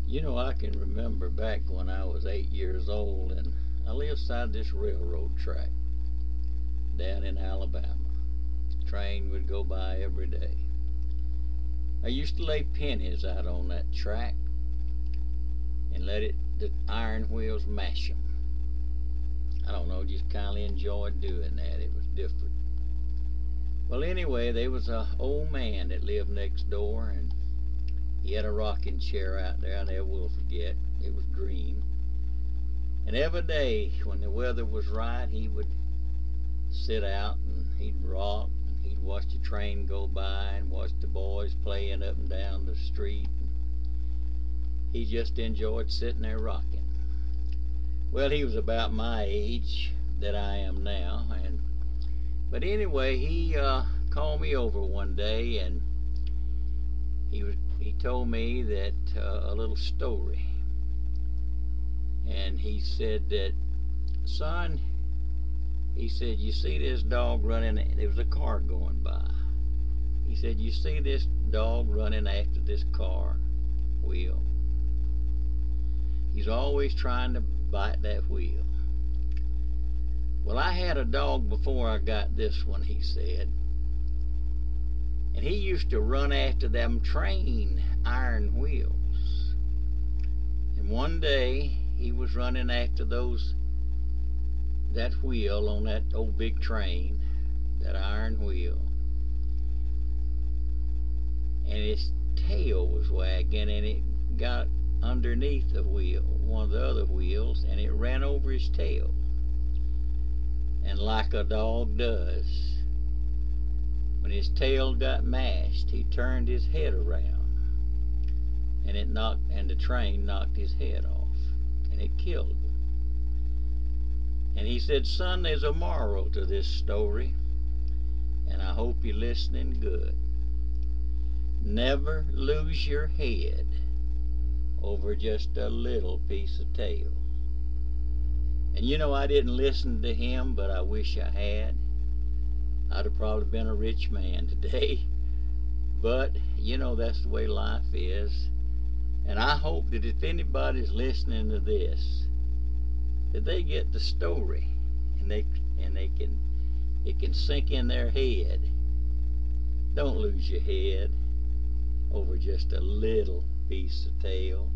You know, I can remember back when I was 8 years old and I lived beside this railroad track down in Alabama. Train would go by every day. I used to lay pennies out on that track and let the iron wheels mash 'em. I don't know, just kind of enjoyed doing that. It was different. Well, anyway, there was a old man that lived next door, and he had a rocking chair out there. I never will forget. It was green. And every day when the weather was right, he would sit out and he'd rock. And he'd watch the train go by and watch the boys playing up and down the street. He just enjoyed sitting there rocking. Well, he was about my age that I am now, but anyway, he called me over one day, and he told me that a little story, and he said that, son, he said, you see this dog running? There was a car going by. He said, you see this dog running after this car wheel? He's always trying to bite that wheel. Well, I had a dog before I got this one, he said. And he used to run after them train iron wheels. And one day he was running after that wheel on that old big train, that iron wheel. And his tail was wagging, and it got underneath the wheel, one of the other wheels, and it ran over his tail. And like a dog does, when his tail got mashed, he turned his head around, and the train knocked his head off, and it killed him. And he said, son, there's a moral to this story, and I hope you're listening good. Never lose your head over just a little piece of tail. And you know, I didn't listen to him, but I wish I had. I'd have probably been a rich man today. But, you know, that's the way life is. And I hope that if anybody's listening to this, that they get the story, and it can sink in their head. Don't lose your head over just a little piece of tail.